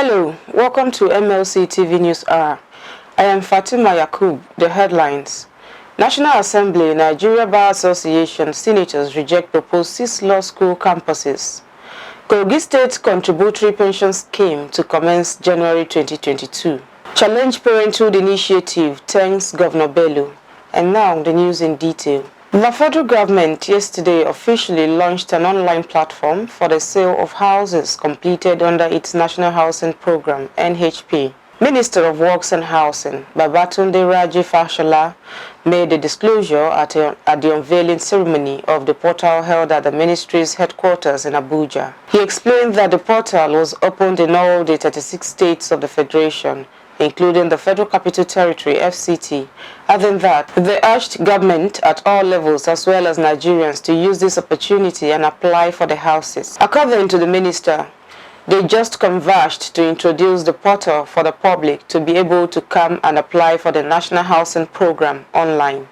Hello, welcome to Mlc Tv News Hour. I am Fatima Yakub. The headlines. National Assembly, Nigeria Bar Association senators reject proposed 6 law school campuses. KOGI State Contributory Pension Scheme to commence January 2022. Challenge Parenthood Initiative thanks Governor Bello. And now the news in detail. The federal government yesterday officially launched an online platform for the sale of houses completed under its National Housing Program, NHP. Minister of Works and Housing, Babatunde Raji Fashola, made the disclosure at the unveiling ceremony of the portal held at the ministry's headquarters in Abuja. He explained that the portal was opened in all the 36 states of the Federation, including the Federal Capital Territory, FCT, adding that they urged government at all levels as well as Nigerians to use this opportunity and apply for the houses. According to the minister, they just converged to introduce the portal for the public to be able to come and apply for the National Housing Program online.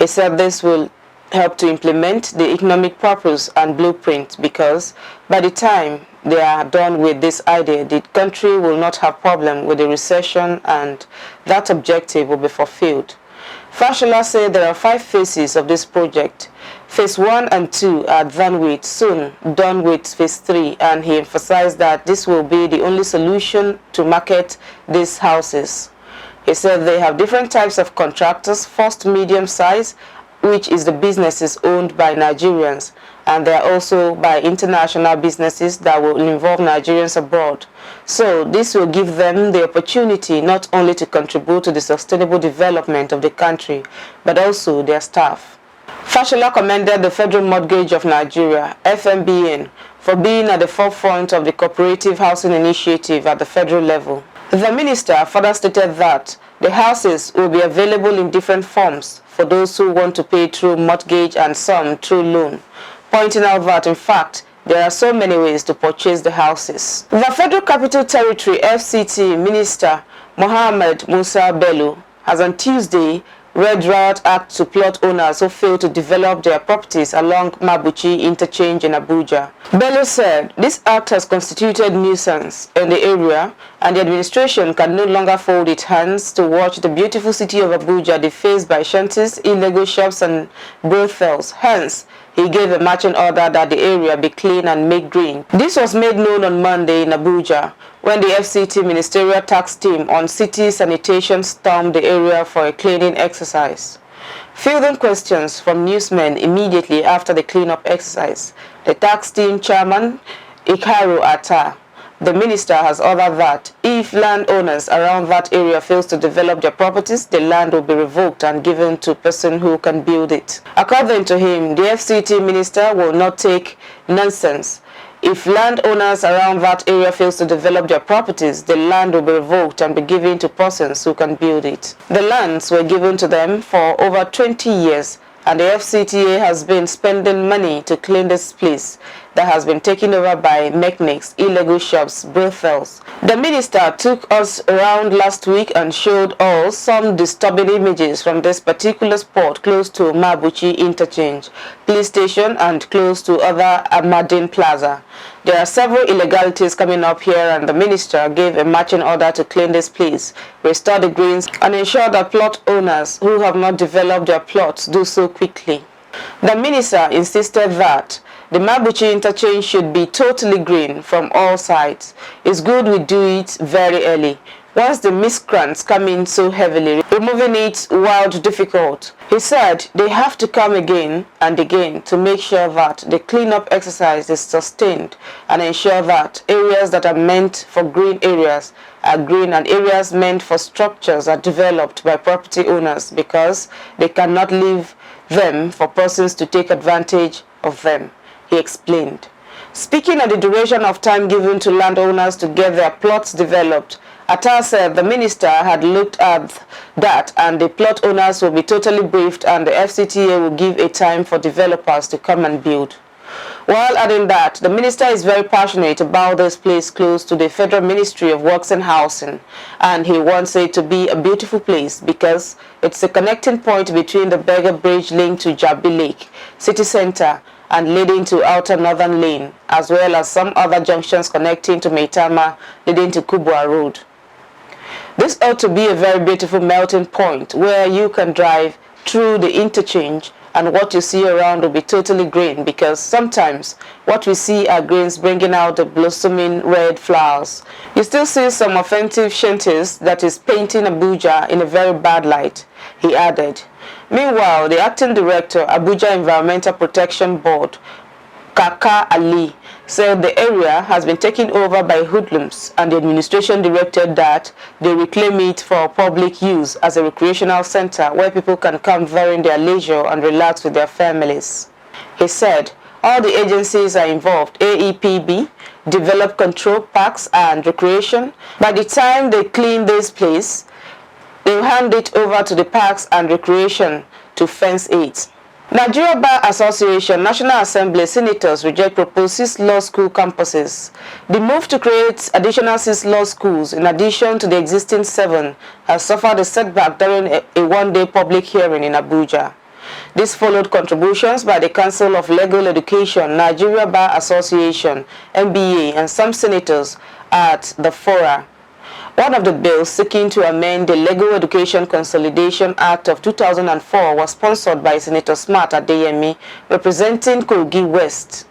He said this will help to implement the economic purpose and blueprint because by the time they are done with this idea, the country will not have problem with the recession and that objective will be fulfilled. Fashola said there are 5 phases of this project. Phase 1 and 2 are done with, soon done with phase 3, and he emphasized that this will be the only solution to market these houses. He said they have different types of contractors, first medium size, which is the businesses owned by Nigerians, and they are also by international businesses that will involve Nigerians abroad. So this will give them the opportunity not only to contribute to the sustainable development of the country, but also their staff. Fashola commended the Federal Mortgage of Nigeria, FMBN, for being at the forefront of the cooperative housing initiative at the federal level. The minister further stated that the houses will be available in different forms for those who want to pay through mortgage and some through loan, pointing out that, in fact, there are so many ways to purchase the houses. The Federal Capital Territory FCT Minister Mohammed Musa Bello has on Tuesday read Route Act to plot owners who fail to develop their properties along Mabuchi Interchange in Abuja. Bello said this act has constituted nuisance in the area and the administration can no longer fold its hands to watch the beautiful city of Abuja defaced by shanties, illegal shops and brothels. Hence, he gave a marching order that the area be clean and made green. This was made known on Monday in Abuja when the FCT Ministerial Tax Team on City Sanitation stormed the area for a cleaning exercise. Fielding questions from newsmen immediately after the cleanup exercise, the tax team chairman, Ikaru Atta, the minister has ordered that if landowners around that area fails to develop their properties, the land will be revoked and given to a person who can build it. According to him, the FCT minister will not take nonsense. If landowners around that area fails to develop their properties, the land will be revoked and be given to persons who can build it. The lands were given to them for over 20 years, and the FCTA has been spending money to clean this place that has been taken over by mechanics, illegal shops, brothels. The minister took us around last week and showed us some disturbing images from this particular spot close to Mabuchi Interchange, police station, and close to other Amadin Plaza. There are several illegalities coming up here, and the minister gave a marching order to clean this place, restore the greens, and ensure that plot owners who have not developed their plots do so quickly. The minister insisted that the Mabuchi interchange should be totally green from all sides. It's good we do it very early. Once the miscreants come in so heavily, removing it wild difficult. He said they have to come again and again to make sure that the cleanup exercise is sustained and ensure that areas that are meant for green areas are green and areas meant for structures are developed by property owners because they cannot leave them for persons to take advantage of them, he explained. Speaking on the duration of time given to landowners to get their plots developed, Atta said the minister had looked at that and the plot owners will be totally briefed and the FCTA will give a time for developers to come and build. While adding that, the minister is very passionate about this place close to the Federal Ministry of Works and Housing, and he wants it to be a beautiful place because it's a connecting point between the Beggar Bridge link to Jabi Lake, city center, and leading to Outer Northern Lane, as well as some other junctions connecting to Maitama leading to Kubwa Road. This ought to be a very beautiful melting point where you can drive through the interchange and what you see around will be totally green, because sometimes what we see are greens bringing out the blossoming red flowers. You still see some offensive shanties that is painting Abuja in a very bad light, he added. Meanwhile, the acting director, Abuja Environmental Protection Board, Kaka Ali, said the area has been taken over by hoodlums, and the administration directed that they reclaim it for public use as a recreational center where people can come during their leisure and relax with their families. He said all the agencies are involved, AEPB, Develop Control Parks and Recreation. By the time they clean this place, they'll hand it over to the Parks and Recreation to fence it. Nigeria Bar Association National Assembly senators reject proposed 6 law school campuses. The move to create additional 6 law schools in addition to the existing 7 has suffered a setback during a one-day public hearing in Abuja. This followed contributions by the Council of Legal Education, Nigeria Bar Association, NBA, and some senators at the fora. One of the bills seeking to amend the Legal Education Consolidation Act of 2004 was sponsored by Senator Smart Adeyemi, representing KOGI West.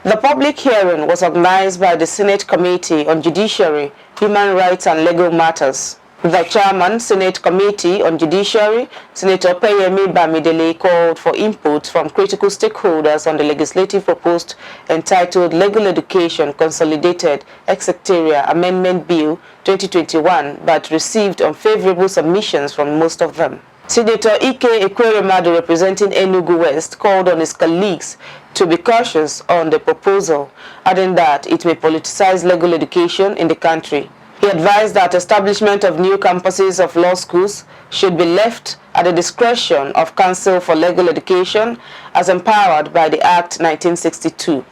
The public hearing was organized by the Senate Committee on Judiciary, Human Rights and Legal Matters. The chairman, Senate Committee on Judiciary, Senator Peyemi Bamidele, called for input from critical stakeholders on the legislative proposed entitled Legal Education Consolidated Ex-Secretarial Amendment Bill 2021, but received unfavorable submissions from most of them. Senator Ike Ekweremadu, representing Enugu West, called on his colleagues to be cautious on the proposal, adding that it may politicize legal education in the country. He advised that establishment of new campuses of law schools should be left at the discretion of Council for Legal Education as empowered by the Act 1962.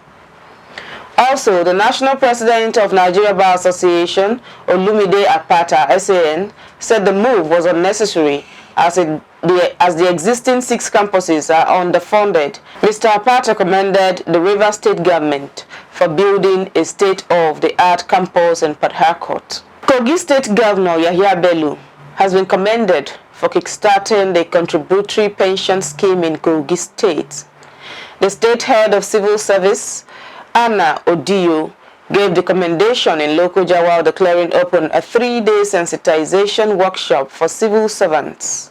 Also, the National President of Nigeria Bar Association, Olumide Apata, SAN, said the move was unnecessary as the existing 6 campuses are underfunded. Mr. Apata commended the Rivers State government for building a state-of-the-art campus in Port Harcourt. KOGI State Governor Yahya Bello has been commended for kickstarting the contributory pension scheme in KOGI State. The state head of civil service, Anna Odiyo, gave the commendation in Lokoja while declaring open a 3-day sensitization workshop for civil servants.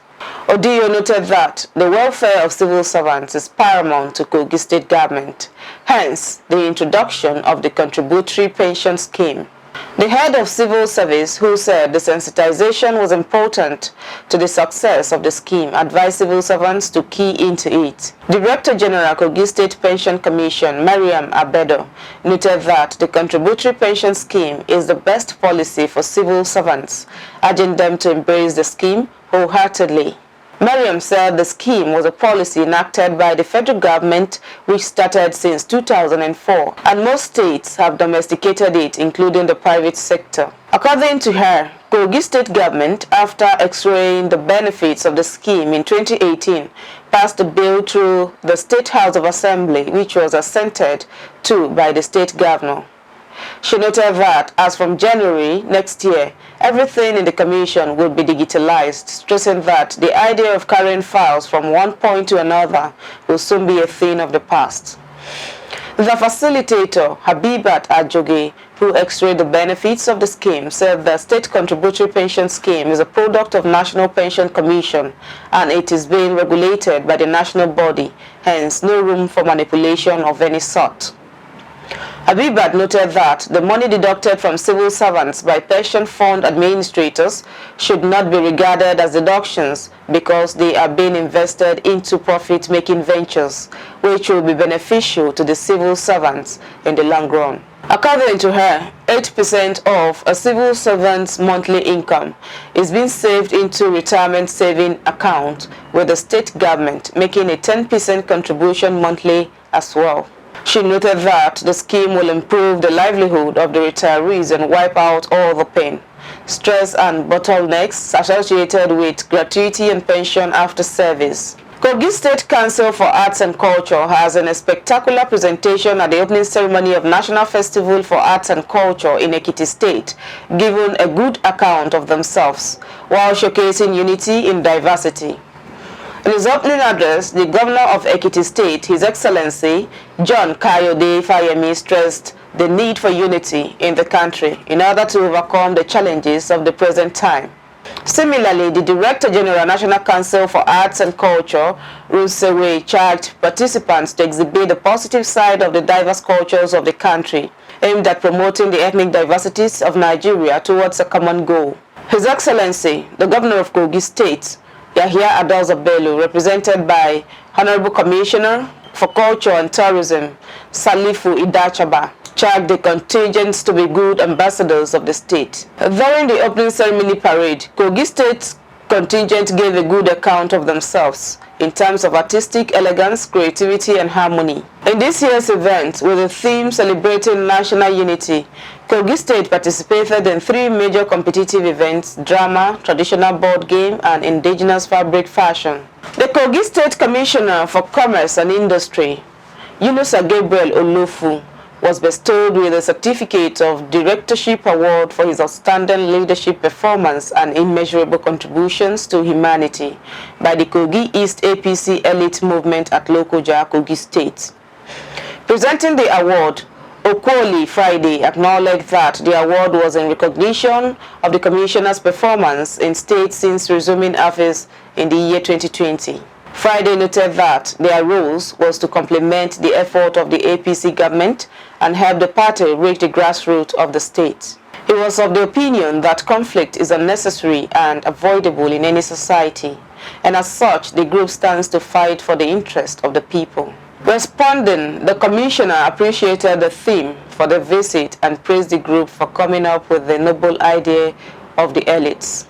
Odiyo noted that the welfare of civil servants is paramount to KOGI State government, hence the introduction of the contributory pension scheme. The head of civil service, who said the sensitization was important to the success of the scheme, advised civil servants to key into it. Director General KOGI State Pension Commission, Mariam Abedo, noted that the contributory pension scheme is the best policy for civil servants, urging them to embrace the scheme wholeheartedly. Mariam said the scheme was a policy enacted by the federal government which started since 2004, and most states have domesticated it, including the private sector. According to her, KOGI State government, after x-raying the benefits of the scheme in 2018, passed a bill through the State House of Assembly, which was assented to by the state governor. She noted that as from January next year, everything in the commission would be digitalized, stressing that the idea of carrying files from one point to another will soon be a thing of the past. The facilitator, Habibat Ajoge, who x-rayed the benefits of the scheme, said the state contributory pension scheme is a product of National Pension Commission and it is being regulated by the national body, hence no room for manipulation of any sort. Habibat noted that the money deducted from civil servants by pension fund administrators should not be regarded as deductions because they are being invested into profit-making ventures, which will be beneficial to the civil servants in the long run. According to her, 8% of a civil servant's monthly income is being saved into retirement saving account with the state government, making a 10% contribution monthly as well. She noted that the scheme will improve the livelihood of the retirees and wipe out all the pain, stress and bottlenecks associated with gratuity and pension after service. KOGI State Council for Arts and Culture has a spectacular presentation at the opening ceremony of National Festival for Arts and Culture in Ekiti State, giving a good account of themselves while showcasing unity in diversity. In his opening address, the Governor of Ekiti State, His Excellency John Kayode Fayemi, stressed the need for unity in the country in order to overcome the challenges of the present time. Similarly, the Director General, National Council for Arts and Culture, Rusewe, charged participants to exhibit the positive side of the diverse cultures of the country, aimed at promoting the ethnic diversities of Nigeria towards a common goal. His Excellency, the Governor of KOGI State, Yahya Bello, represented by Honorable Commissioner for Culture and Tourism, Salifu Idachaba, charged the contingents to be good ambassadors of the state. During the opening ceremony parade, KOGI State's contingent gave a good account of themselves in terms of artistic elegance, creativity, and harmony. In this year's event, with the theme celebrating national unity, KOGI State participated in 3 major competitive events: drama, traditional board game, and indigenous fabric fashion. The KOGI State Commissioner for Commerce and Industry, Yunusa Gabriel Olofu, was bestowed with a certificate of Directorship Award for his outstanding leadership performance and immeasurable contributions to humanity by the KOGI East APC Elite Movement at Lokoja, KOGI State. Presenting the award, Okwoli Friday acknowledged that the award was in recognition of the Commissioner's performance in state since resuming office in the year 2020. Friday noted that their roles was to complement the effort of the APC government and help the party reach the grassroots of the state. He was of the opinion that conflict is unnecessary and avoidable in any society, and as such, the group stands to fight for the interest of the people. Responding, the commissioner appreciated the theme for the visit and praised the group for coming up with the noble idea of the elites.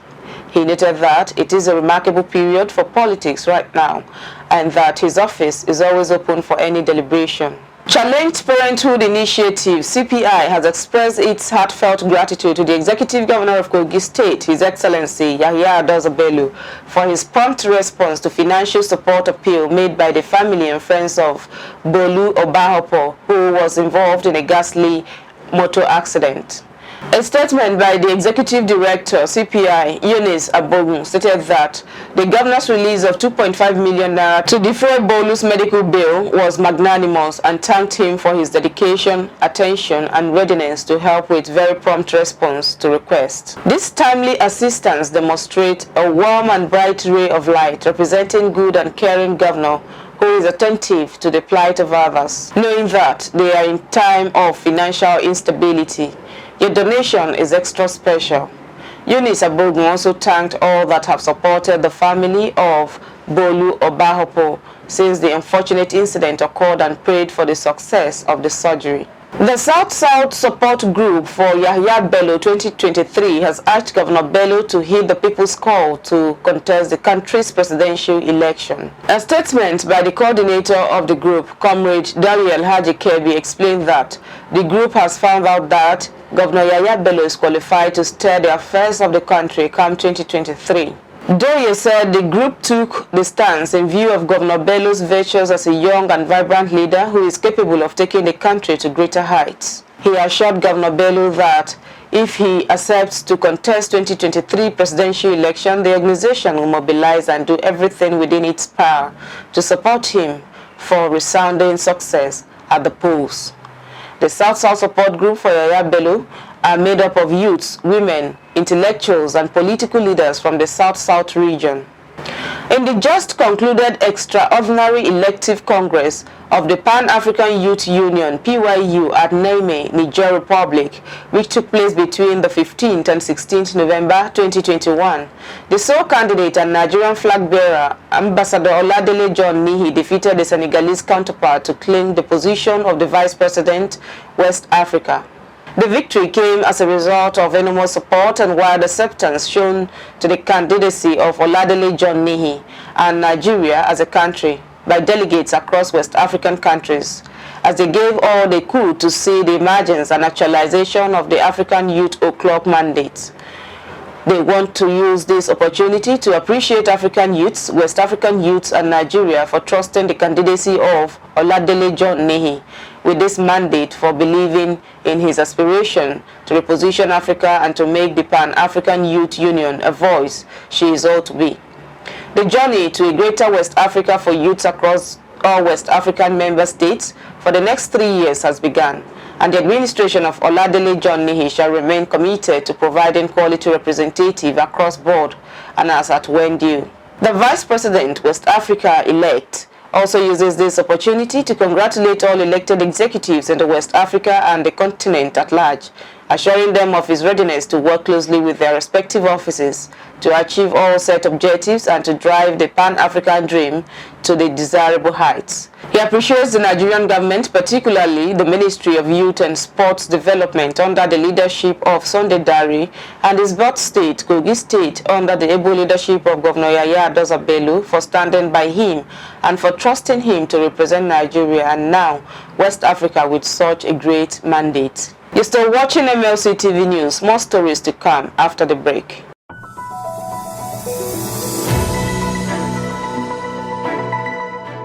He noted that it is a remarkable period for politics right now and that his office is always open for any deliberation. Challenged Parenthood Initiative, CPI, has expressed its heartfelt gratitude to the Executive Governor of KOGI State, His Excellency Yahya Bello, for his prompt response to financial support appeal made by the family and friends of Bolu Obahopo, who was involved in a ghastly motor accident. A statement by the Executive Director, CPI, Eunice Abogun, stated that the governor's release of 2.5 million naira to defray Bolu's medical bill was magnanimous and thanked him for his dedication, attention, and readiness to help with very prompt response to requests. This timely assistance demonstrates a warm and bright ray of light representing good and caring governor who is attentive to the plight of others, knowing that they are in time of financial instability. Your donation is extra special. Eunice Abogun also thanked all that have supported the family of Bolu Obahopo since the unfortunate incident occurred and prayed for the success of the surgery. The South-South Support Group for Yahya Bello 2023 has urged Governor Bello to heed the people's call to contest the country's presidential election. A statement by the coordinator of the group, Comrade Dariel Haji Kebi, explained that the group has found out that Governor Yahya Bello is qualified to steer the affairs of the country come 2023. Doye said the group took the stance in view of Governor Bello's virtues as a young and vibrant leader who is capable of taking the country to greater heights. He assured Governor Bello that if he accepts to contest 2023 presidential election, the organization will mobilize and do everything within its power to support him for resounding success at the polls. The South-South Support Group for Yahya Bello are made up of youths, women, intellectuals, and political leaders from the South-South region. In the just concluded extraordinary elective congress of the Pan-African Youth Union (PYU) at Niamey, Niger Republic, which took place between the 15th and 16th November 2021, the sole candidate and Nigerian flag bearer, Ambassador Oladele John Nihi, defeated the Senegalese counterpart to claim the position of the Vice President, West Africa. The victory came as a result of enormous support and wide acceptance shown to the candidacy of Oladele John Nihi and Nigeria as a country by delegates across West African countries, as they gave all they could to see the emergence and actualization of the African Youth O'Clock mandate. They want to use this opportunity to appreciate African youths, West African youths and Nigeria for trusting the candidacy of Oladele John Nehi with this mandate for believing in his aspiration to reposition Africa and to make the Pan-African Youth Union a voice she is ought to be. The journey to a greater West Africa for youths across all West African member states for the next 3 years has begun, and the administration of Oladele John Nehi shall remain committed to providing quality representative across board and as at when due. The Vice President, West Africa-elect, also uses this opportunity to congratulate all elected executives in the West Africa and the continent at large, assuring them of his readiness to work closely with their respective offices to achieve all set objectives and to drive the Pan-African dream to the desirable heights. He appreciates the Nigerian government, particularly the Ministry of Youth and Sports Development under the leadership of Sunday Dari and his birth state, KOGI State, under the able leadership of Governor Yaya Adoza Bello for standing by him and for trusting him to represent Nigeria and now West Africa with such a great mandate. You're still watching Mlc TV News. More stories to come after the break.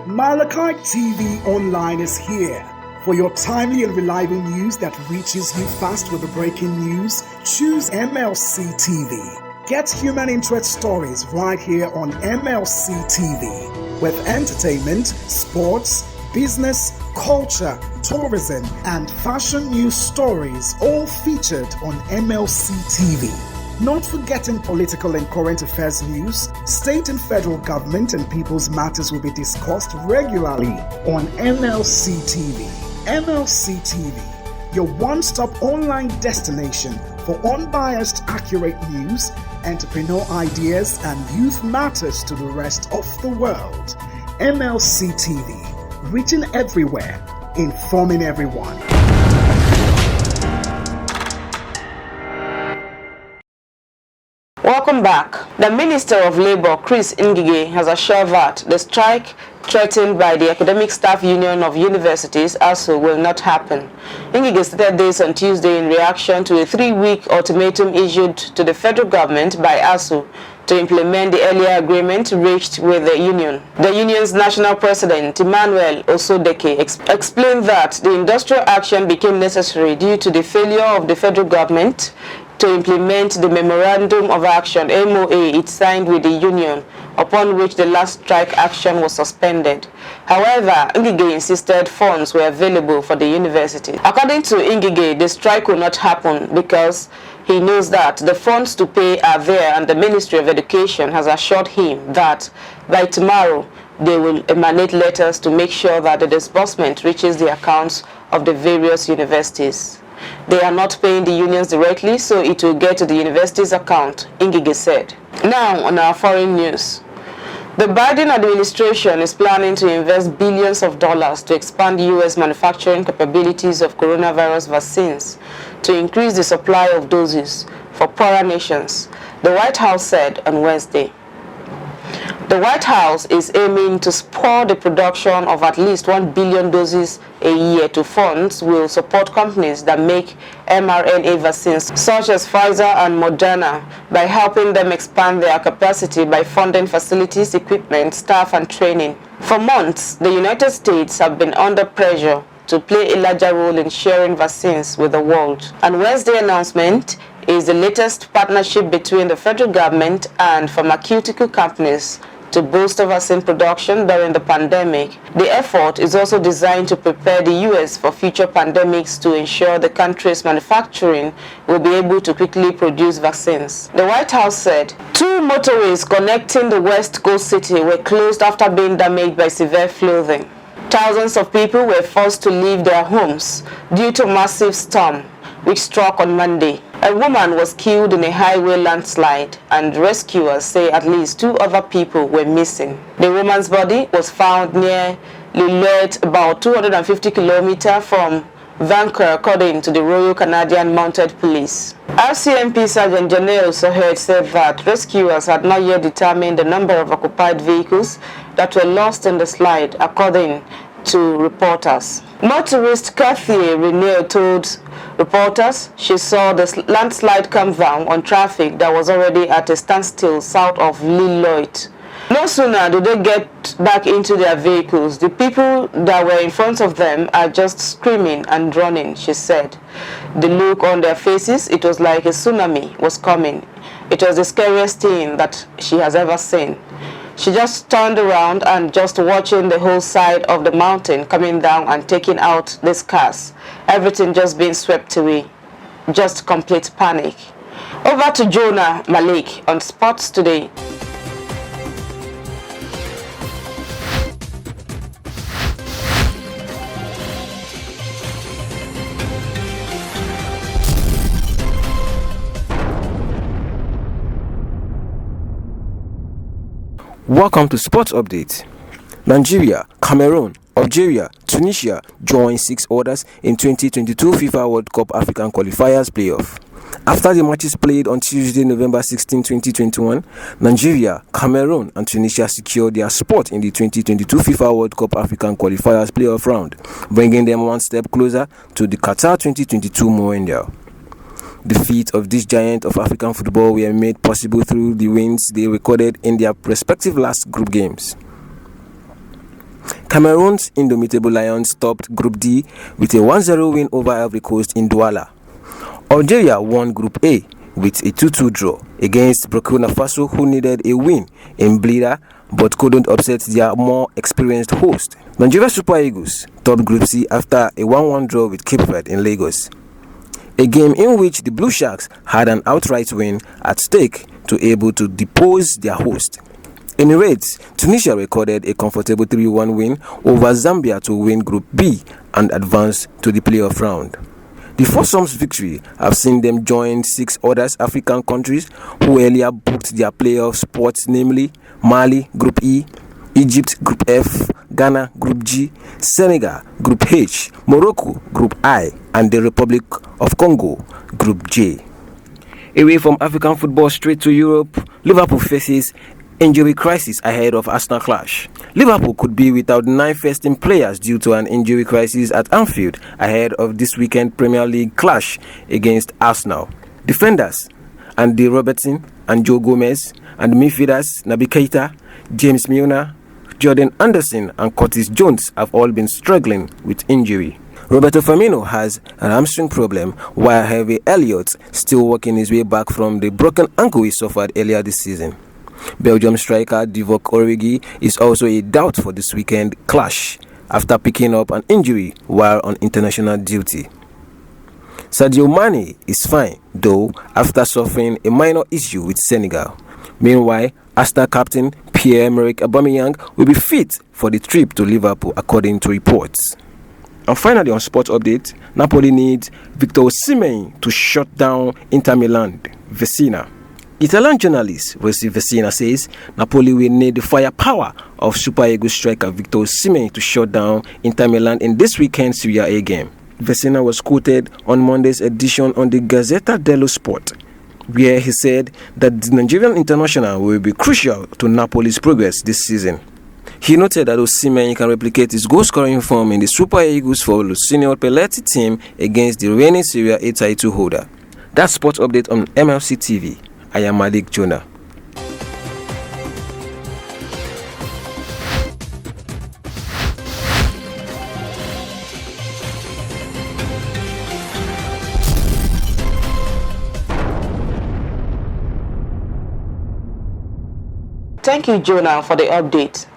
Mlc TV Online is here for your timely and reliable news that reaches you fast with the breaking news. Choose Mlc TV. Get human interest stories right here on Mlc TV with entertainment, sports, business, culture, tourism, and fashion news stories all featured on Mlc TV. Not forgetting political and current affairs news, state and federal government and people's matters will be discussed regularly on Mlc TV. Mlc TV, your one-stop online destination for unbiased, accurate news, entrepreneur ideas, and youth matters to the rest of the world. Mlc TV, reaching everywhere, informing everyone. Welcome back. The Minister of Labour, Chris Ngige, has assured that the strike threatened by the Academic Staff Union of Universities, ASU, will not happen. Ngige stated this on Tuesday in reaction to a 3-week ultimatum issued to the federal government by ASU to implement the earlier agreement reached with the union. The union's national president, Emmanuel Osodeke, explained that the industrial action became necessary due to the failure of the federal government to implement the Memorandum of Action (MOA) it signed with the union, upon which the last strike action was suspended. However, Ngige insisted funds were available for the university. According to Ngige, the strike will not happen because he knows that the funds to pay are there, and the Ministry of Education has assured him that by tomorrow they will emanate letters to make sure that the disbursement reaches the accounts of the various universities. They are not paying the unions directly, so it will get to the university's account, Ngige said. Now, on our foreign news. The Biden administration is planning to invest billions of dollars to expand U.S. manufacturing capabilities of coronavirus vaccines to increase the supply of doses for poorer nations, the White House said on Wednesday. The White House is aiming to spur the production of at least 1 billion doses a year to funds will support companies that make mRNA vaccines such as Pfizer and Moderna by helping them expand their capacity by funding facilities, equipment, staff, and training. For months, the United States have been under pressure to play a larger role in sharing vaccines with the world. And Wednesday's announcement is the latest partnership between the federal government and pharmaceutical companies to boost vaccine production during the pandemic. The effort is also designed to prepare the U.S. for future pandemics to ensure the country's manufacturing will be able to quickly produce vaccines. The White House said 2 motorways connecting the West Coast city were closed after being damaged by severe flooding. Thousands of people were forced to leave their homes due to massive storm which struck on Monday. A woman was killed in a highway landslide, and rescuers say at least 2 other people were missing. The woman's body was found near Lillooet, about 250 kilometers from Vancouver, according to the Royal Canadian Mounted Police. RCMP Sergeant Janelle Sohed said that rescuers had not yet determined the number of occupied vehicles that were lost in the slide, according to reporters. Motorist Cathy Renee told Reporters, she saw the landslide come down on traffic that was already at a standstill south of Lillooet. No sooner did they get back into their vehicles, the people that were in front of them are just screaming and running, she said. The look on their faces, it was like a tsunami was coming. It was the scariest thing that she has ever seen. She just turned around and just watching the whole side of the mountain coming down and taking out these cars. Everything just being swept away. Just complete panic. Over to Jonah Malik on Sports Today. Welcome to Sports Update. Nigeria, Cameroon, Algeria, Tunisia join 6 others in 2022 FIFA World Cup African Qualifiers playoff. After the matches played on Tuesday, November 16, 2021, Nigeria, Cameroon and Tunisia secured their spot in the 2022 FIFA World Cup African Qualifiers playoff round, bringing them one step closer to the Qatar 2022 Mondial. The feat of this giant of African football were made possible through the wins they recorded in their respective last group games. Cameroon's indomitable Lions topped Group D with a 1-0 win over Ivory Coast in Douala. Algeria won Group A with a 2-2 draw against Burkina Faso, who needed a win in Blida but couldn't upset their more experienced host. Nigeria Super Eagles topped Group C after a 1-1 draw with Cape Verde in Lagos, a game in which the Blue Sharks had an outright win at stake to able to depose their host. In raids, Tunisia recorded a comfortable 3-1 win over Zambia to win Group B and advance to the playoff round. The foursome's victory have seen them join 6 other African countries who earlier booked their playoff spots, namely Mali, Group E, Egypt, Group F, Ghana, Group G, Senegal, Group H, Morocco, Group I, and the Republic of Congo, Group J. Away from African football straight to Europe, Liverpool faces injury crisis ahead of Arsenal clash. Liverpool could be without 9 first-team players due to an injury crisis at Anfield ahead of this weekend Premier League clash against Arsenal. Defenders Andy Robertson and Joe Gomez, and midfielders Naby Keita, James Milner, Jordan Anderson and Curtis Jones have all been struggling with injury. Roberto Firmino has an hamstring problem, while Harvey Elliott still working his way back from the broken ankle he suffered earlier this season. Belgium striker Divock Origi is also a doubt for this weekend clash after picking up an injury while on international duty. Sadio Mane is fine, though, after suffering a minor issue with Senegal. Meanwhile, Arsenal captain Pierre-Emerick Aubameyang will be fit for the trip to Liverpool, according to reports. And finally, on Sports Update, Napoli needs Victor Osimhen to shut down Inter Milan Vecina. Italian journalist Rossi Vecina says Napoli will need the firepower of Super Eagles striker Victor Osimhen to shut down Inter Milan in this weekend's Serie A game. Vecina was quoted on Monday's edition on the Gazzetta dello Sport, where he said that the Nigerian international will be crucial to Napoli's progress this season. He noted that Osimhen can replicate his goal-scoring form in the Super Eagles for Luciano Pelletti team against the reigning Serie A title holder. That's Sports Update on Mlc TV. I am Malik Jonah. Thank you, Jonah, for the update.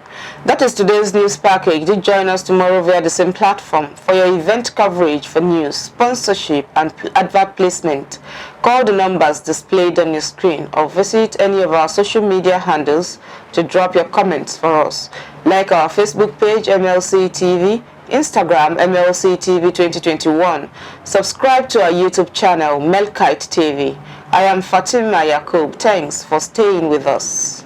That is today's news package. Do join us tomorrow via the same platform for your event coverage for news, sponsorship, and advert placement. Call the numbers displayed on your screen or visit any of our social media handles to drop your comments for us. Like our Facebook page, MLC TV, Instagram, Mlc Tv 2021. Subscribe to our YouTube channel, Mlc Tv. I am Fatima Yakub. Thanks for staying with us.